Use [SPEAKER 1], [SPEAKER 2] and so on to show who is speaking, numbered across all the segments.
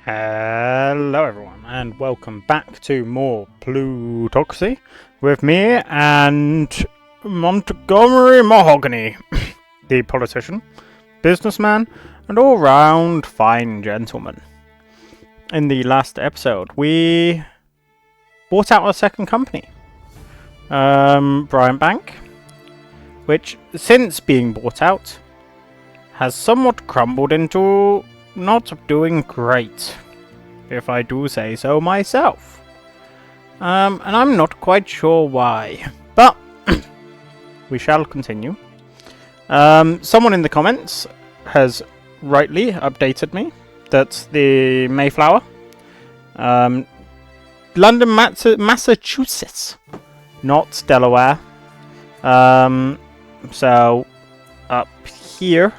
[SPEAKER 1] Hello everyone and welcome back to more Plutocracy with me and Montgomery Mahogany, the politician, businessman and all-round fine gentleman. In the last episode we bought out our second company, Bryant Bank, which since being bought out has somewhat crumbled into not doing great, if I do say so myself. And I'm not quite sure why, but we shall continue. Someone in the comments has rightly updated me that the Mayflower, London, Massachusetts, not Delaware. So up here.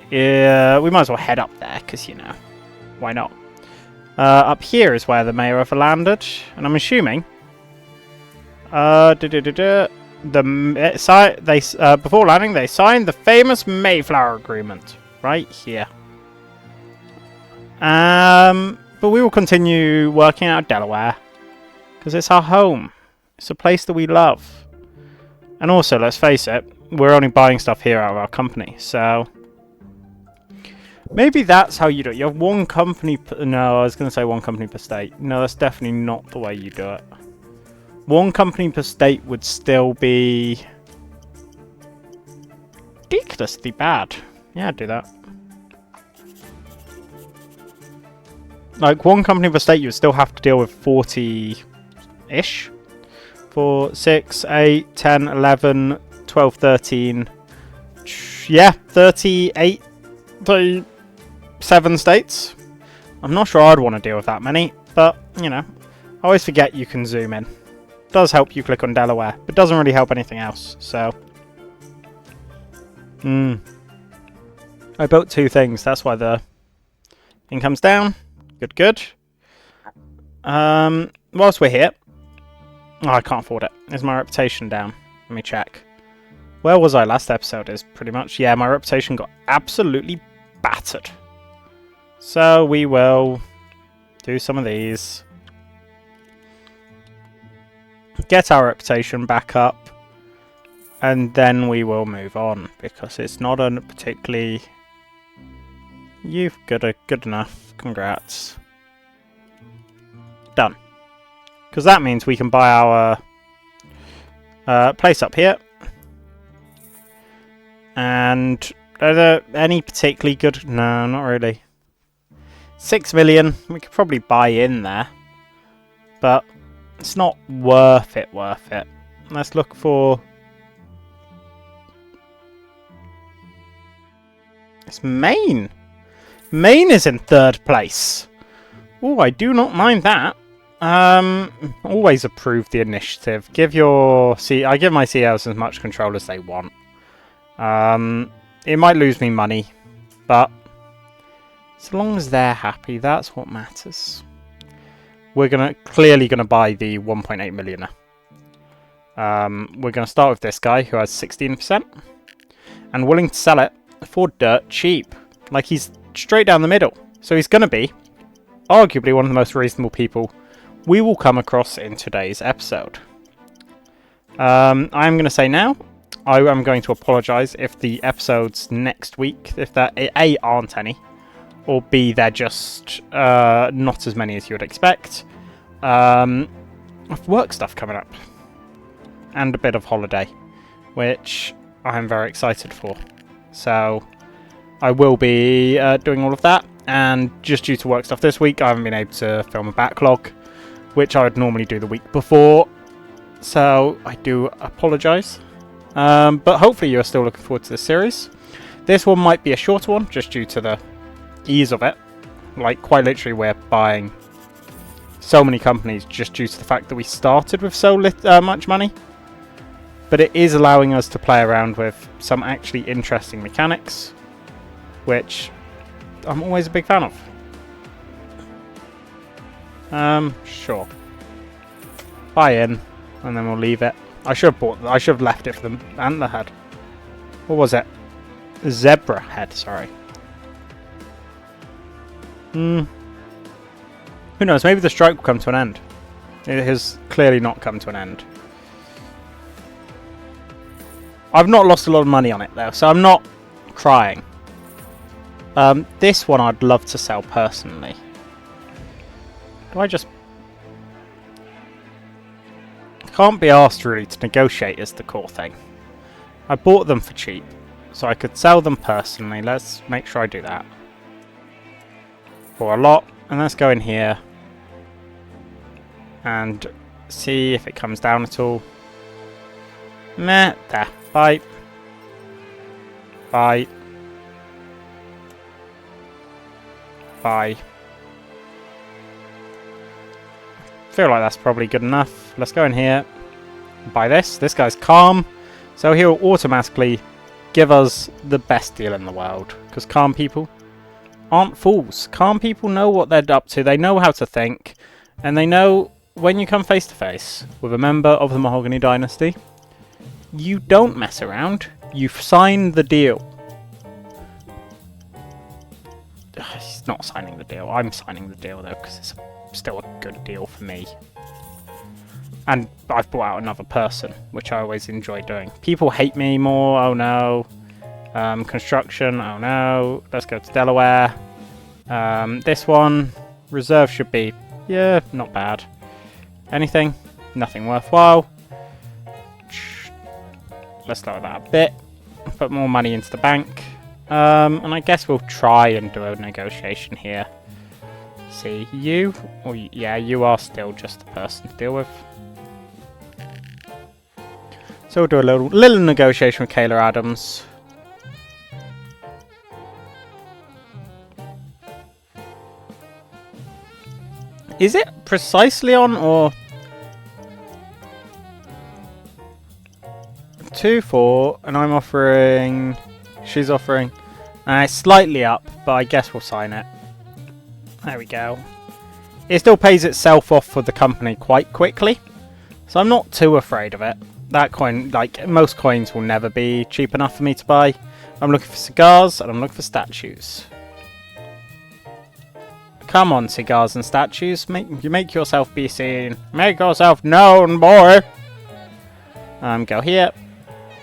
[SPEAKER 1] Yeah, we might as well head up there, because, you know, why not? Up here is where the mayor ever landed, and I'm assuming before landing they signed the famous Mayflower Agreement right here. But we will continue working out of Delaware, because it's our home. It's a place that we love. And also, let's face it, we're only buying stuff here out of our company, so maybe that's how you do it. You have one company no, I was going to say one company per state. No, that's definitely not the way you do it. One company per state would still be ridiculously bad. Yeah, I'd do that. Like, one company per state, you would still have to deal with 40-ish. 4, 6, 8, 10, 11, 12, 13. Yeah, 38. 37 states. I'm not sure I'd want to deal with that many, but, you know, I always forget you can zoom in. It does help you click on Delaware, but doesn't really help anything else, so. I built two things, that's why the income's down. Good. Whilst we're here, I can't afford it. Is my reputation down? Let me check. Where was I last episode is pretty much, yeah, my reputation got absolutely battered. So we will do some of these. Get our reputation back up. And then we will move on. Because it's not a particularly... You've got a good enough. Congrats. Done. Because that means we can buy our place up here. And are there any particularly good? No, not really. 6 million. We could probably buy in there. But it's not worth it. Let's look for... It's Maine. Maine is in 3rd place. Oh, I do not mind that. Always approve the initiative. I give my CEOs as much control as they want. It might lose me money, but as long as they're happy, that's what matters. We're clearly gonna buy the 1.8 millionaire. We're gonna start with this guy who has 16% and willing to sell it for dirt cheap. Like, he's straight down the middle, so he's gonna be arguably one of the most reasonable people we will come across in today's episode. I'm gonna say now, I am going to apologise if the episodes next week, if there A, aren't any, or B, they're just not as many as you would expect. I've work stuff coming up. And a bit of holiday, which I'm very excited for. So I will be doing all of that, and just due to work stuff this week, I haven't been able to film a backlog, which I would normally do the week before. So I do apologise. But hopefully you're still looking forward to this series. This one might be a shorter one, just due to the ease of it. Like, quite literally, we're buying so many companies just due to the fact that we started with so much money. But it is allowing us to play around with some actually interesting mechanics, which I'm always a big fan of. Sure. Buy in, and then we'll leave it. I should have left it for the antler head. What was it? Zebra head, sorry. Who knows, maybe the strike will come to an end. It has clearly not come to an end. I've not lost a lot of money on it though, so I'm not crying. This one I'd love to sell personally. Do I just... Can't be asked really to negotiate is the core thing. I bought them for cheap, so I could sell them personally. Let's make sure I do that. For a lot, and let's go in here and see if it comes down at all. Meh, there. Bye. Bye. Bye. Feel like that's probably good enough. Let's go in here. Buy this. This guy's calm, so he'll automatically give us the best deal in the world. Because calm people aren't fools. Calm people know what they're up to. They know how to think, and they know when you come face to face with a member of the Mahogany Dynasty, you don't mess around. You've signed the deal. He's not signing the deal. I'm signing the deal though, because it's still a good deal for me. And I've bought out another person, which I always enjoy doing. People hate me more. Oh no. Construction. Oh no. Let's go to Delaware. This one. Reserve should be, yeah, not bad. Anything? Nothing worthwhile. Let's lower that a bit. Put more money into the bank. And I guess we'll try and do a negotiation here. See, you? Or, yeah, you are still just the person to deal with. So we'll do a little negotiation with Kayla Adams. Is it precisely on, or... 2-4, and I'm offering... She's offering... slightly up, but I guess we'll sign it. There we go. It still pays itself off for the company quite quickly, so I'm not too afraid of it. That coin, like most coins, will never be cheap enough for me to buy. I'm looking for cigars, and I'm looking for statues. Come on, cigars and statues. Make yourself be seen. Make yourself known, boy! Go here.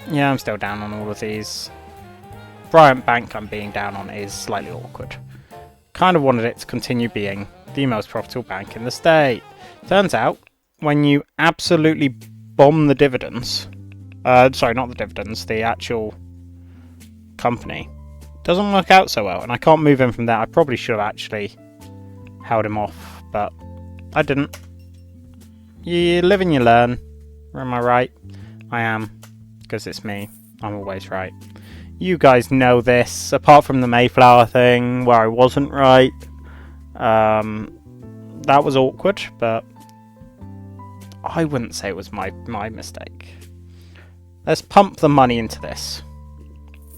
[SPEAKER 1] Yeah, I'm still down on all of these. Bryant Bank I'm being down on is slightly awkward. Kind of wanted it to continue being the most profitable bank in the state. Turns out, when you absolutely bomb the dividends... sorry, not the dividends, the actual company, doesn't work out so well. And I can't move him from there. I probably should have actually held him off, but I didn't. You live and you learn. Am I right? I am. Because it's me. I'm always right. You guys know this, apart from the Mayflower thing, where I wasn't right. That was awkward, but I wouldn't say it was my mistake. Let's pump the money into this.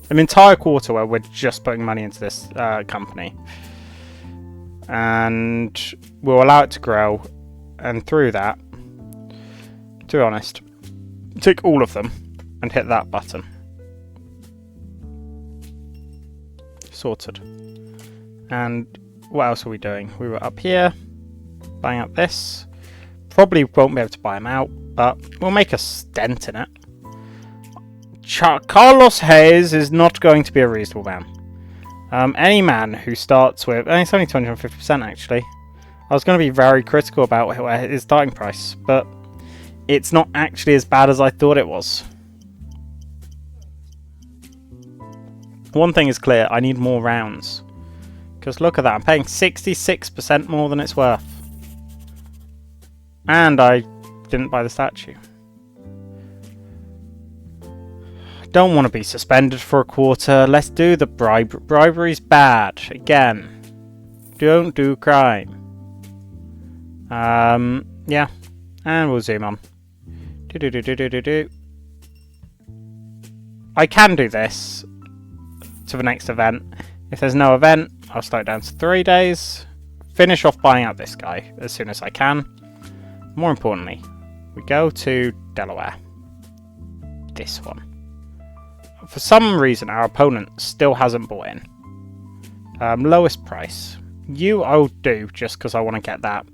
[SPEAKER 1] An entire quarter where we're just putting money into this company. And we'll allow it to grow, and through that, to be honest, take all of them and hit that button. Sorted. And what else are we doing? We were up here, buying up this. Probably won't be able to buy them out, but we'll make a dent in it. Carlos Hayes is not going to be a reasonable man. Any man who starts with... And it's only 250% actually. I was going to be very critical about his starting price, but it's not actually as bad as I thought it was. One thing is clear, I need more rounds. Because look at that, I'm paying 66% more than it's worth. And I didn't buy the statue. Don't want to be suspended for a quarter. Let's do the bribery's bad. Again. Don't do crime. Yeah. And we'll zoom on. I can do this to the next event. If there's no event, I'll slow it down to 3 days. Finish off buying out this guy as soon as I can. More importantly, we go to Delaware. This one. For some reason, our opponent still hasn't bought in. Lowest price. You I'll do just because I want to get that.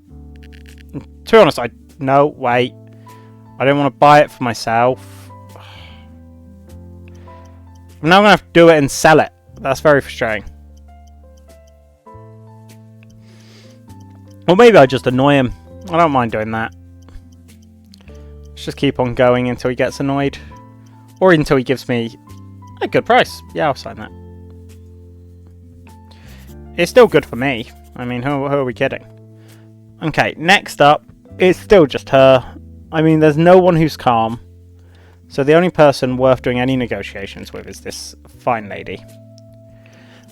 [SPEAKER 1] To be honest, no, wait. I don't want to buy it for myself. I'm now going to have to do it and sell it. That's very frustrating. Or maybe I just annoy him. I don't mind doing that. Let's just keep on going until he gets annoyed. Or until he gives me a good price. Yeah, I'll sign that. It's still good for me. I mean, who are we kidding? Okay, next up, it's still just her. I mean, there's no one who's calm. So the only person worth doing any negotiations with is this fine lady.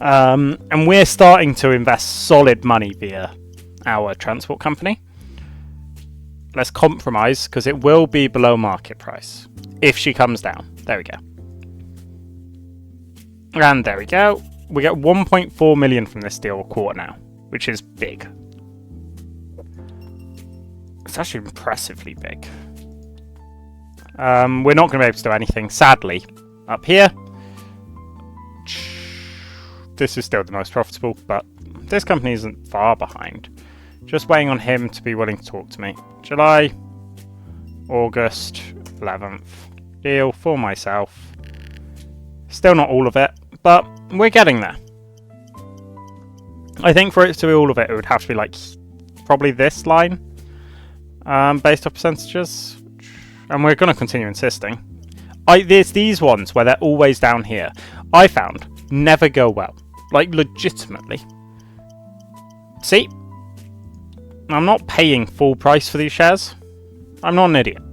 [SPEAKER 1] And we're starting to invest solid money via our transport company. Let's compromise, because it will be below market price. If she comes down. There we go. And there we go. We get 1.4 million from this deal a quarter now, which is big. It's actually impressively big. We're not going to be able to do anything, sadly, up here. This is still the most profitable, but this company isn't far behind. Just waiting on him to be willing to talk to me. July, August, 11th. Deal for myself. Still not all of it, but we're getting there. I think for it to be all of it, it would have to be like probably this line, based off percentages. And we're going to continue insisting. There's these ones where they're always down here. I found never go well. Like, legitimately. See? I'm not paying full price for these shares. I'm not an idiot.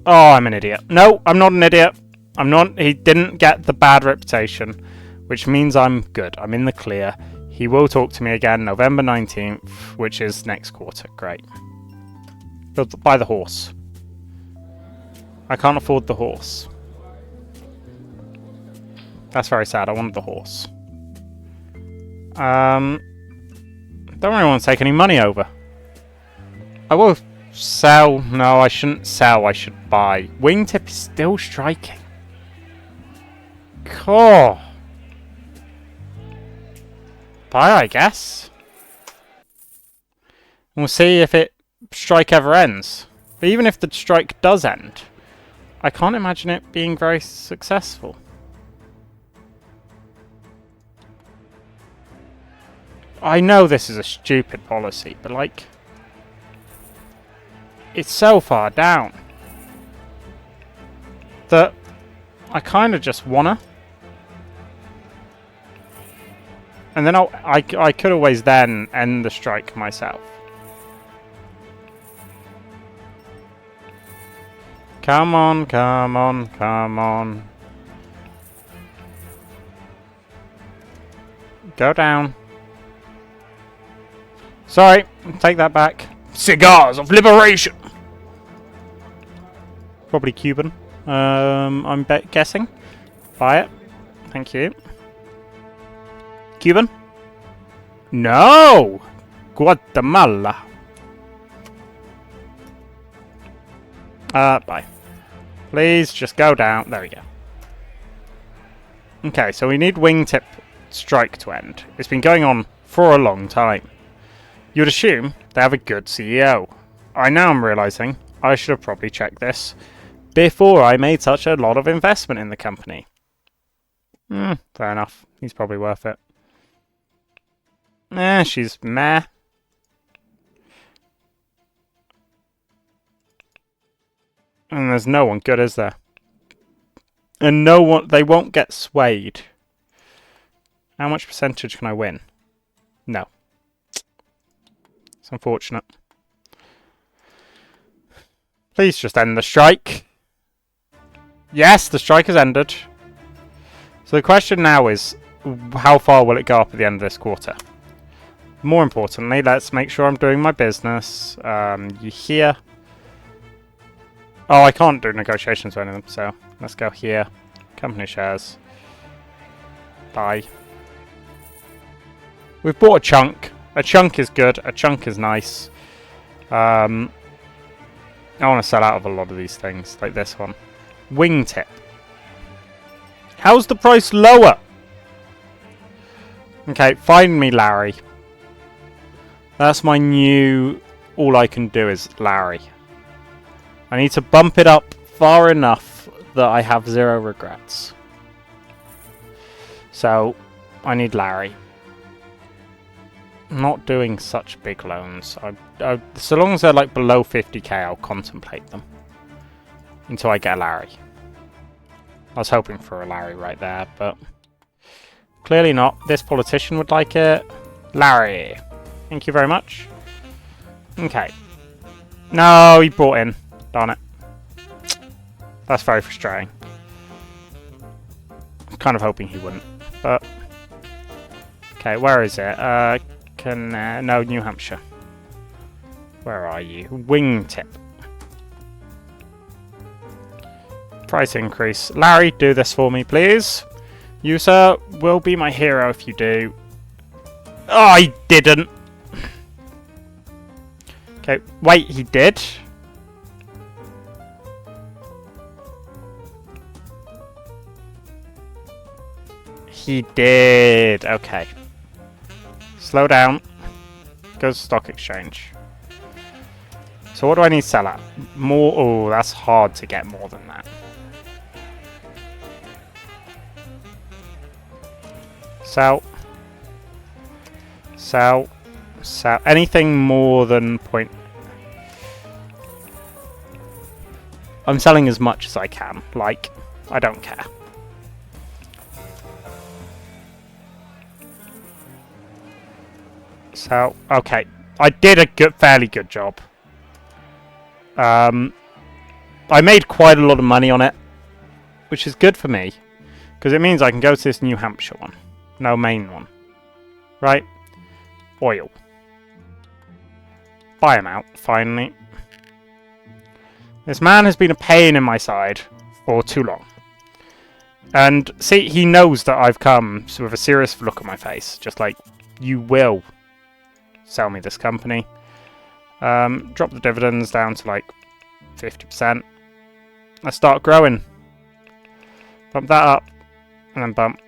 [SPEAKER 1] Oh, I'm an idiot. No, I'm not an idiot. I'm not. He didn't get the bad reputation, which means I'm good. I'm in the clear. He will talk to me again November 19th, which is next quarter. Great. But buy the horse. I can't afford the horse. That's very sad. I wanted the horse. Don't really want to take any money over. I will sell. No, I shouldn't sell. I should buy. Wingtip is still striking. Cool. Buy, I guess. We'll see if it strike ever ends. But even if the strike does end, I can't imagine it being very successful. I know this is a stupid policy, but like, it's so far down that I kind of just wanna. And then I could always then end the strike myself. Come on, come on, come on. Go down. Sorry, take that back. Cigars of liberation! Probably Cuban. I'm guessing. Buy it. Thank you. Cuban? No! Guatemala. Bye. Please, just go down. There we go. Okay, so we need wingtip strike to end. It's been going on for a long time. You'd assume they have a good CEO. I now am realising I should have probably checked this before I made such a lot of investment in the company. Fair enough. He's probably worth it. She's meh. And there's no one good, is there? And no one, they won't get swayed. How much percentage can I win? No. It's unfortunate. Please just end the strike. Yes, the strike has ended. So the question now is, how far will it go up at the end of this quarter? More importantly, let's make sure I'm doing my business. You here. Oh, I can't do negotiations with any of them, so let's go here. Company shares. Buy. We've bought a chunk. A chunk is good. A chunk is nice. I want to sell out of a lot of these things, like this one. Wingtip. How's the price lower? Okay, find me Larry. That's my new... All I can do is Larry. I need to bump it up far enough that I have 0 regrets. So, I need Larry. I'm not doing such big loans. So long as they're like below 50k, I'll contemplate them. Until I get a Larry. I was hoping for a Larry right there, but... Clearly not. This politician would like it. Larry. Thank you very much. Okay. No, he brought in. Darn it. That's very frustrating. I was kind of hoping he wouldn't, but... Okay, where is it? No, New Hampshire. Where are you? Wingtip. Price increase. Larry, do this for me, please. You, sir, will be my hero if you do. Oh, he didn't. Okay, wait, he did? He did. Okay. Slow down. Go to stock exchange. So what do I need to sell at? More. Oh, that's hard to get more than that. Sell. Sell. Sell. Anything more than point. I'm selling as much as I can. Like, I don't care. So, okay. I did a fairly good job. I made quite a lot of money on it, which is good for me, because it means I can go to this New Hampshire one. No, Maine one. Right? Oil. Buy him out, finally. This man has been a pain in my side for too long. And, see, he knows that I've come with a serious look on my face. Just like, you will sell me this company. Drop the dividends down to like 50%. Let's start growing. Bump that up. And then bump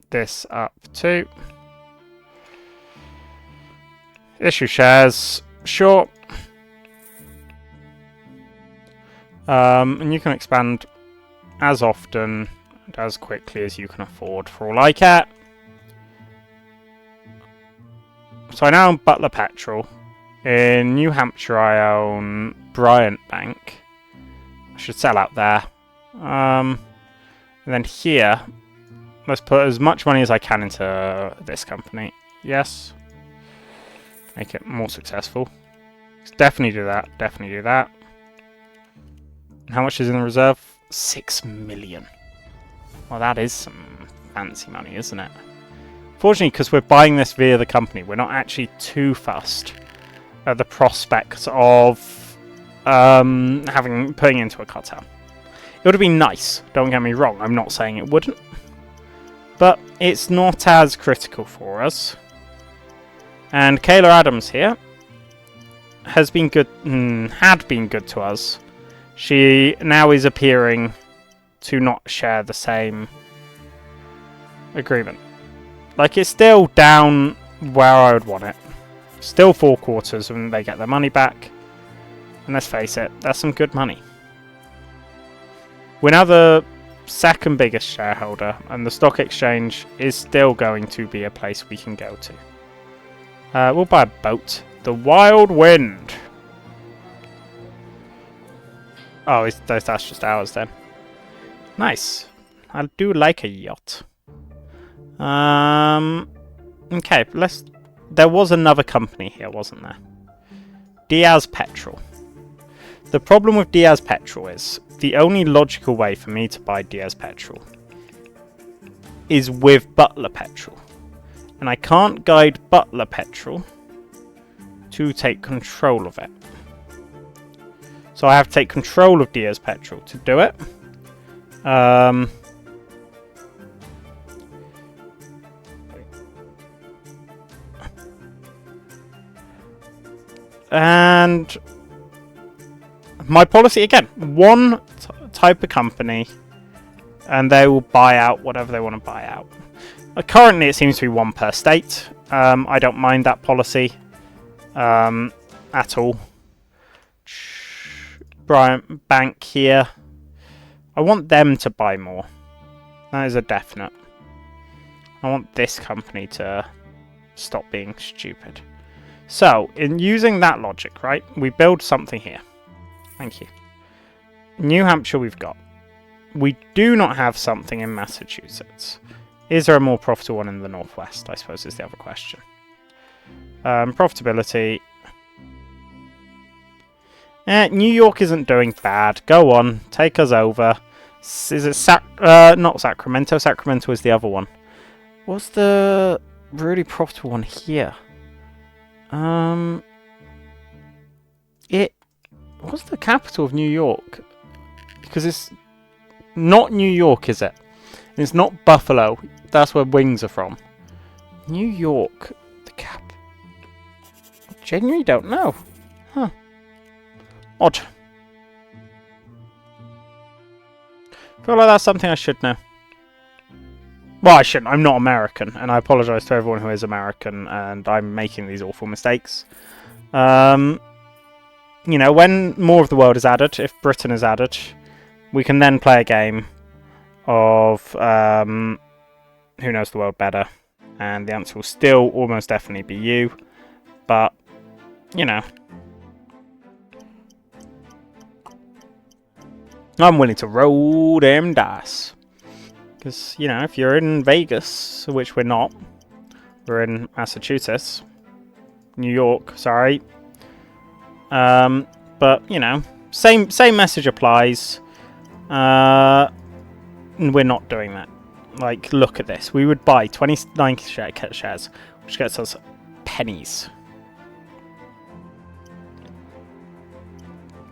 [SPEAKER 1] this up too. Issue shares. Sure. And you can expand as often and as quickly as you can afford for all I care. So I now own Butler Petrol. In New Hampshire I own Bryant Bank. I should sell out there. And then here, let's put as much money as I can into this company. Yes. Make it more successful. Definitely do that. Definitely do that. How much is in the reserve? 6 million. Well, that is some fancy money, isn't it? Fortunately, because we're buying this via the company, we're not actually too fussed at the prospect of putting into a cartel. It would have been nice, don't get me wrong, I'm not saying it wouldn't. But it's not as critical for us. And Kayla Adams here has been good, had been good to us. She now is appearing to not share the same agreement. Like, it's still down where I would want it. Still 4 quarters when they get their money back. And let's face it, that's some good money. We're now the second biggest shareholder, and the stock exchange is still going to be a place we can go to. We'll buy a boat. The Wild Wind. Oh, that's just ours then. Nice. I do like a yacht. Okay, there was another company here, wasn't there? Diaz Petrol. The problem with Diaz Petrol is the only logical way for me to buy Diaz Petrol is with Butler Petrol. And I can't guide Butler Petrol to take control of it. So I have to take control of Diaz Petrol to do it. And my policy, again, one type of company, and they will buy out whatever they want to buy out. Currently, it seems to be one per state. I don't mind that policy at all. Bryant Bank here. I want them to buy more. That is a definite. I want this company to stop being stupid. So, in using that logic, right, we build something here. Thank you. New Hampshire we've got. We do not have something in Massachusetts. Is there a more profitable one in the Northwest, I suppose, is the other question. Profitability. New York isn't doing bad. Go on, take us over. Is it not Sacramento? Sacramento is the other one. What's the really profitable one here? What's the capital of New York? Because it's not New York, is it? It's not Buffalo. That's where wings are from. New York, the cap. Genuinely don't know. Huh. Odd. Feel like that's something I should know. Well, I shouldn't. I'm not American, and I apologise to everyone who is American, and I'm making these awful mistakes. You know, when more of the world is added, if Britain is added, we can then play a game of who knows the world better, and the answer will still almost definitely be you, but, you know. I'm willing to roll them dice. Because, you know, if you're in Vegas, which we're not, we're in Massachusetts, New York, sorry. But, you know, same message applies. We're not doing that. Like, look at this. We would buy 29 shares, which gets us pennies.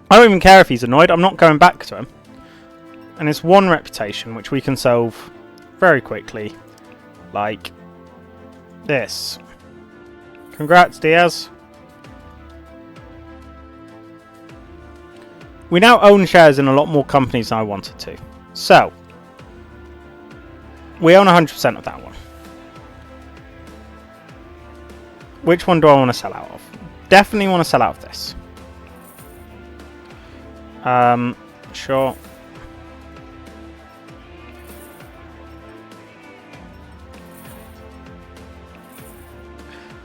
[SPEAKER 1] I don't even care if he's annoyed. I'm not going back to him. And it's one reputation, which we can solve very quickly. Like this. Congrats, Diaz. We now own shares in a lot more companies than I wanted to. So, we own 100% of that one. Which one do I want to sell out of? Definitely want to sell out of this. Sure.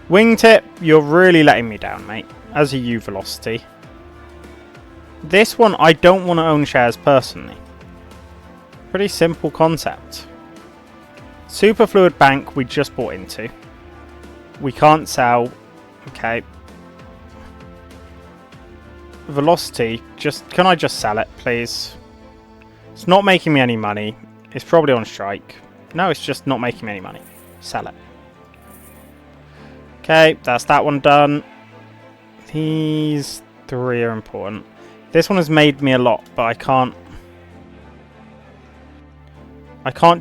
[SPEAKER 1] Wingtip, you're really letting me down, mate. As a U velocity. This one, I don't want to own shares personally. Pretty simple concept. Superfluid Bank, we just bought into. We can't sell. Okay. Velocity, can I just sell it, please? It's not making me any money. It's probably on strike. No, it's just not making me any money. Sell it. Okay, that's that one done. These three are important. This one has made me a lot, but I can't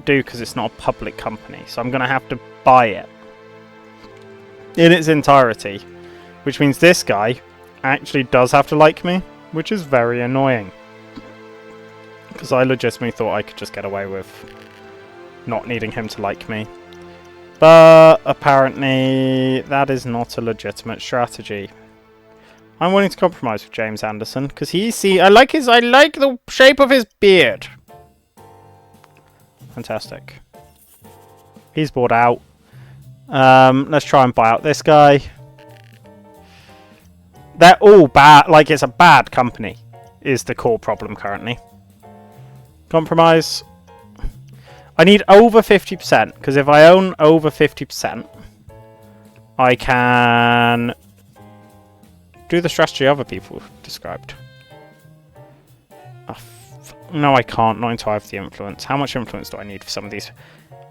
[SPEAKER 1] do because it's not a public company. So I'm going to have to buy it in its entirety, which means this guy actually does have to like me, which is very annoying. Because I legitimately thought I could just get away with not needing him to like me. But apparently that is not a legitimate strategy. I'm willing to compromise with James Anderson because I like the shape of his beard. Fantastic. He's bought out. Let's try and buy out this guy. They're all bad. Like, it's a bad company is the core problem currently. Compromise. I need over 50%, because if I own over 50%, I can do the strategy other people described. Oh, no, I can't. Not until I have the influence. How much influence do I need for some of these?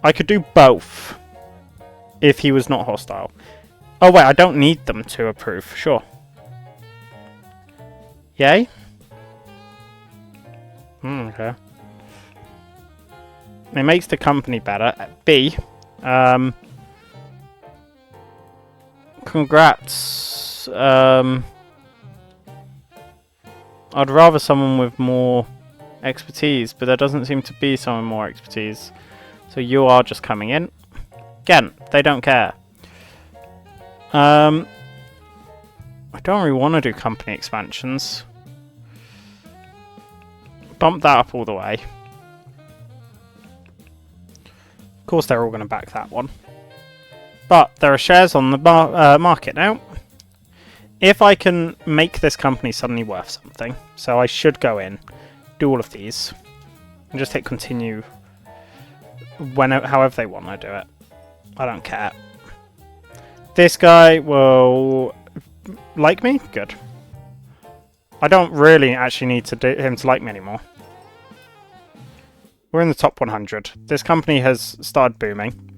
[SPEAKER 1] I could do both if he was not hostile. Oh, wait, I don't need them to approve. Sure. Yay? Okay. It makes the company better. B. Congrats. I'd rather someone with more expertise, but there doesn't seem to be someone more expertise. So you are just coming in. Again, they don't care. I don't really want to do company expansions. Bump that up all the way. Of course, they're all going to back that one. But there are shares on the market now. If I can make this company suddenly worth something, so I should go in, do all of these, and just hit continue whenever, however they want to do it. I don't care. This guy will like me? Good. I don't really actually need to do him to like me anymore. We're in the top 100. This company has started booming.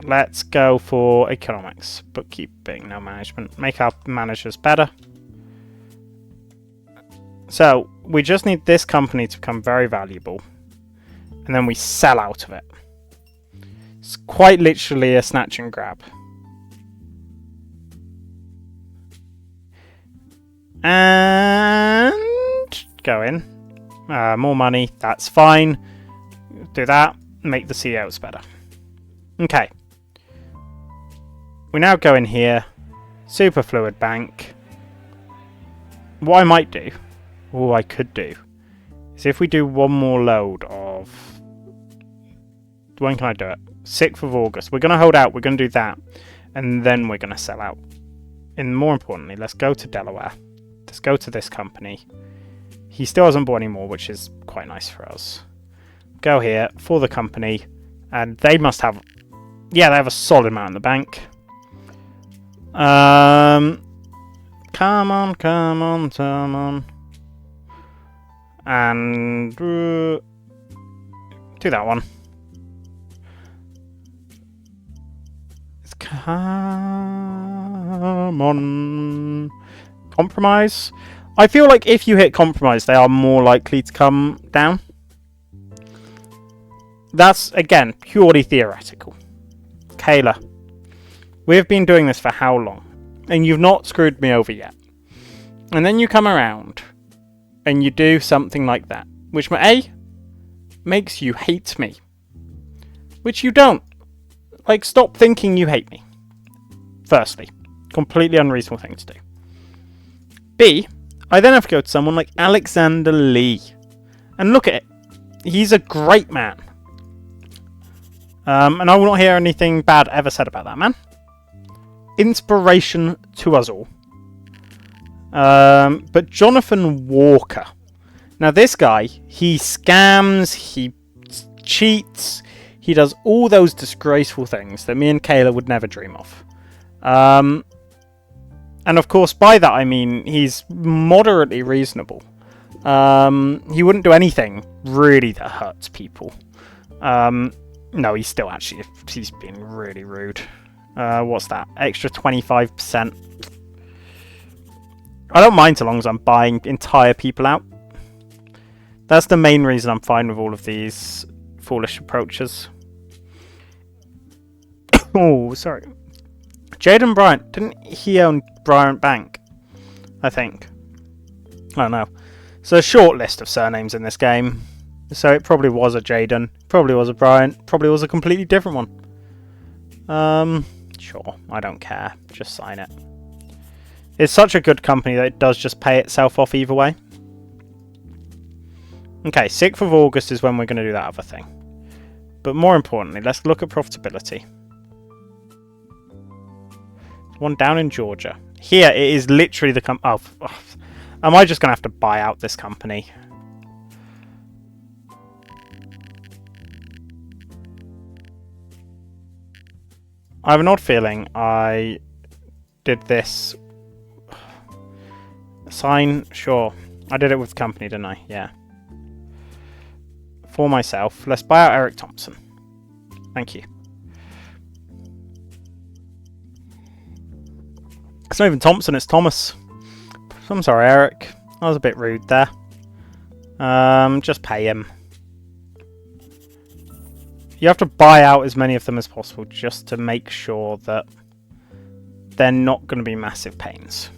[SPEAKER 1] Let's go for economics, bookkeeping, no management. Make our managers better. So, we just need this company to become very valuable. And then we sell out of it. It's quite literally a snatch and grab. And go in. More money, that's fine. Do that, make the CEOs better. Okay. We now go in here, superfluid bank. What I might do, or I could do, is if we do one more load of... When can I do it? 6th of August. We're going to hold out, we're going to do that, and then we're going to sell out. And more importantly, let's go to Delaware. Let's go to this company. He still hasn't bought any more, which is quite nice for us. Go here for the company, and they must have... Yeah, they have a solid amount in the bank. Come on, come on, come on. And do that one. Come on. Compromise. I feel like if you hit compromise, they are more likely to come down. That's, again, purely theoretical. Kayla. We've been doing this for how long? And you've not screwed me over yet. And then you come around and you do something like that. Which, A, makes you hate me. Which you don't. Like, stop thinking you hate me. Firstly. Completely unreasonable thing to do. B, I then have to go to someone like Alexander Lee. And look at it. He's a great man. And I will not hear anything bad ever said about that man. Inspiration to us all. But Jonathan Walker. Now this guy, he scams, he cheats, he does all those disgraceful things that me and Kayla would never dream of. And of course by that I mean he's moderately reasonable. He wouldn't do anything really that hurts people. No, he's still actually, he's been really rude. What's that? Extra 25%. I don't mind so long as I'm buying entire people out. That's the main reason I'm fine with all of these foolish approaches. Oh, sorry. Jaden Bryant. Didn't he own Bryant Bank? I think. I don't know. So a short list of surnames in this game. So it probably was a Jaden. Probably was a Bryant. Probably was a completely different one. Sure, I don't care. Just sign it. It's such a good company that it does just pay itself off either way. Okay, 6th of August is when we're going to do that other thing. But more importantly, let's look at profitability. One down in Georgia. Here, it is literally the am I just going to have to buy out this company? I have an odd feeling I did this. Sign, sure. I did it with the company, didn't I? Yeah. For myself, let's buy out Eric Thompson. Thank you. It's not even Thompson, it's Thomas. I'm sorry, Eric. I was a bit rude there. Just pay him. You have to buy out as many of them as possible just to make sure that they're not going to be massive pains.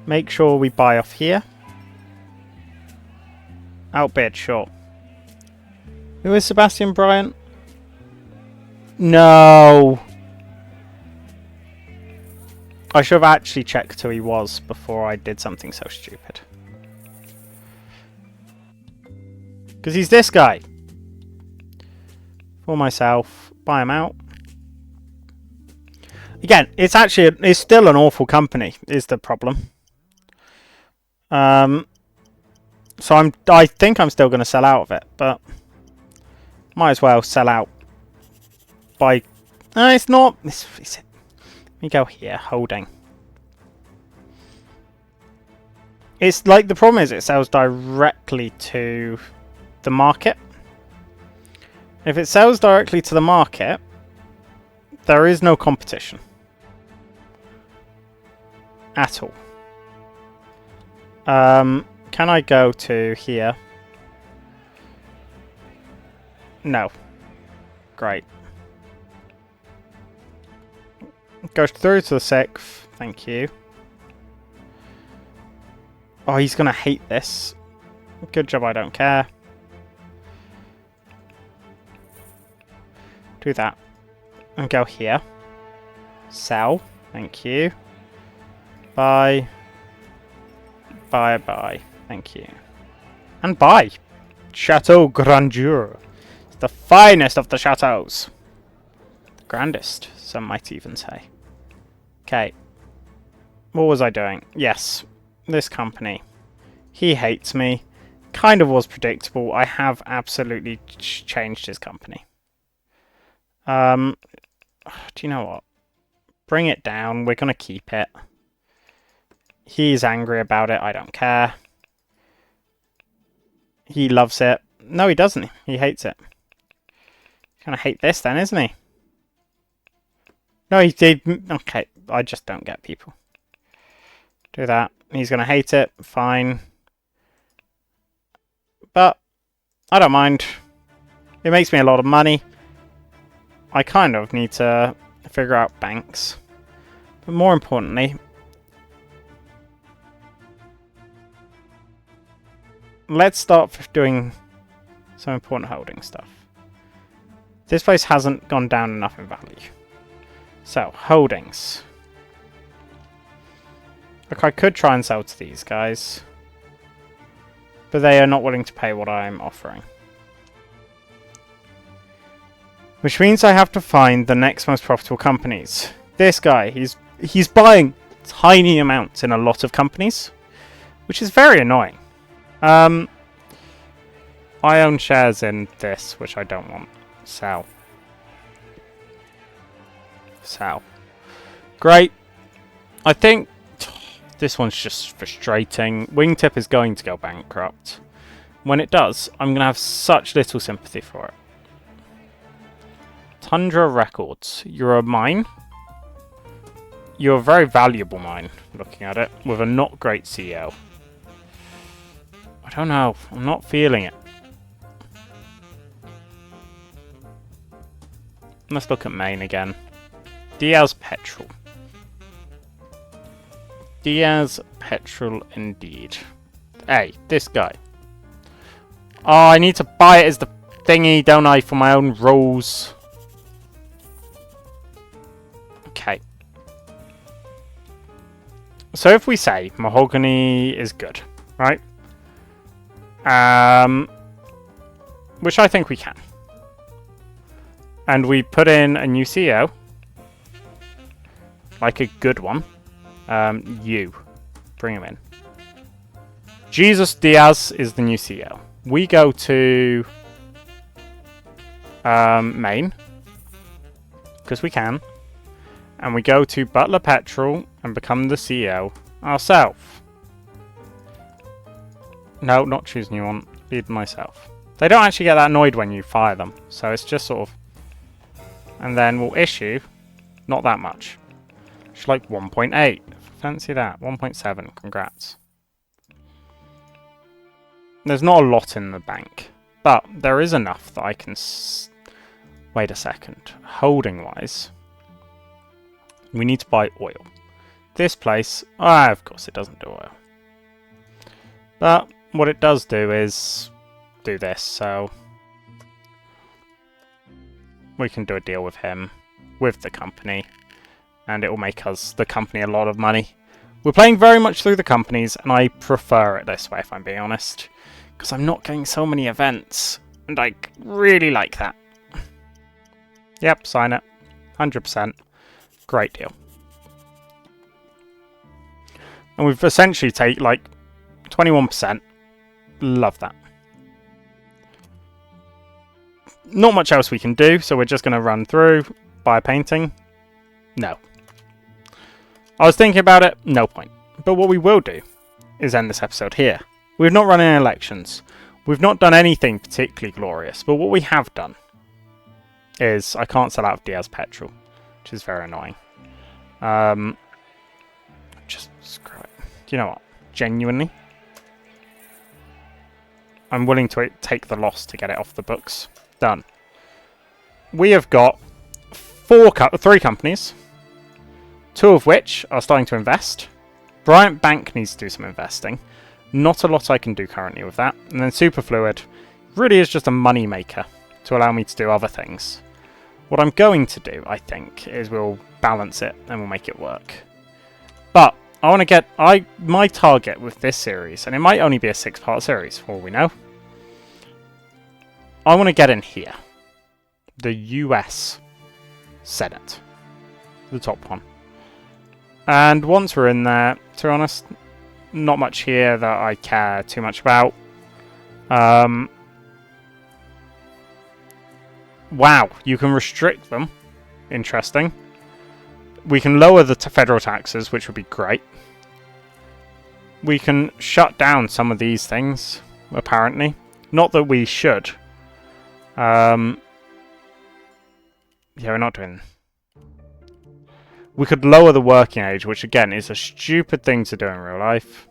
[SPEAKER 1] Make sure we buy off here. Outbid, sure. Who is Sebastian Bryant? No! I should have actually checked who he was before I did something so stupid. Because he's this guy. For myself, buy him out. Again, it's still an awful company, is the problem. So I think I'm still going to sell out of it, but might as well sell out by... No, it's not. Let me go here, holding. It's like, the problem is it sells directly to the market. If it sells directly to the market, there is no competition. At all. Can I go to here? No. Great. Goes through to the 6th. Thank you. Oh, he's going to hate this. Good job, I don't care. Do that. And go here. Sell. Thank you. Buy. Buy, buy. Thank you. And buy. Chateau Grandeur. It's the finest of the chateaus. The grandest, some might even say. Okay. What was I doing? Yes. This company. He hates me. Kind of was predictable. I have absolutely changed his company. Do you know what? Bring it down. We're going to keep it. He's angry about it. I don't care. He loves it. No, he doesn't. He hates it. He's going to hate this then, isn't he? No, he did. Okay, I just don't get people. Do that. He's going to hate it. Fine. But I don't mind. It makes me a lot of money. I kind of need to figure out banks. But more importantly, let's start doing some important holding stuff. This place hasn't gone down enough in value. So, holdings. Look, I could try and sell to these guys. But they are not willing to pay what I'm offering. Which means I have to find the next most profitable companies. This guy, he's buying tiny amounts in a lot of companies. Which is very annoying. I own shares in this, which I don't want. Sell. Sell. Great. I think this one's just frustrating. Wingtip is going to go bankrupt. When it does, I'm going to have such little sympathy for it. Tundra Records. You're a mine. You're a very valuable mine, looking at it, with a not great CEO. I don't know. I'm not feeling it. Let's look at Maine again. Diaz Petrol. Diaz Petrol indeed. Hey, this guy. Oh, I need to buy it as the thingy, don't I, for my own rules. Okay. So if we say mahogany is good, right? Which I think we can. And we put in a new CEO. Like a good one. You. Bring him in. Jesus Diaz is the new CEO. We go to Maine. Because we can. And we go to Butler Petrol and become the CEO ourselves. No, not choose new one. Lead myself. They don't actually get that annoyed when you fire them. So it's just sort of... And then we'll issue... Not that much. It's like 1.8. Fancy that. 1.7. Congrats. There's not a lot in the bank. But there is enough that I can... Wait a second. Holding-wise... We need to buy oil. This place... of course it doesn't do oil. But what it does do is... Do this, so... we can do a deal with him, with the company, and it will make us, the company, a lot of money. We're playing very much through the companies, and I prefer it this way, if I'm being honest, because I'm not getting so many events, and I really like that. Yep, sign it. 100%. Great deal. And we've essentially taken, like, 21%. Love that. Not much else we can do, so we're just going to run through, buy a painting. No. I was thinking about it, no point. But what we will do is end this episode here. We've not run any elections. We've not done anything particularly glorious, but what we have done is I can't sell out of Diaz Petrol, which is very annoying. Just screw it. Do you know what? Genuinely, I'm willing to take the loss to get it off the books. Done. We have got 3 companies, 2 of which are starting to invest. Bryant Bank needs to do some investing. Not a lot I can do currently with that. And then Superfluid really is just a money maker to allow me to do other things. What I'm going to do, I think, is we'll balance it and we'll make it work. But I want to get my target with this series, and it might only be a 6-part series for all we know. I want to get in here. The US Senate. The top one. And once we're in there, to be honest, not much here that I care too much about. Wow, you can restrict them. Interesting. We can lower the federal taxes, which would be great. We can shut down some of these things, apparently. Not that we should. Yeah, we're not doing... We could lower the working age, which again is a stupid thing to do in real life.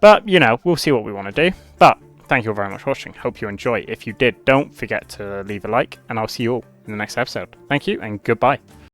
[SPEAKER 1] But, you know, we'll see what we want to do. But, thank you all very much for watching. Hope you enjoy. If you did, don't forget to leave a like, and I'll see you all in the next episode. Thank you, and goodbye.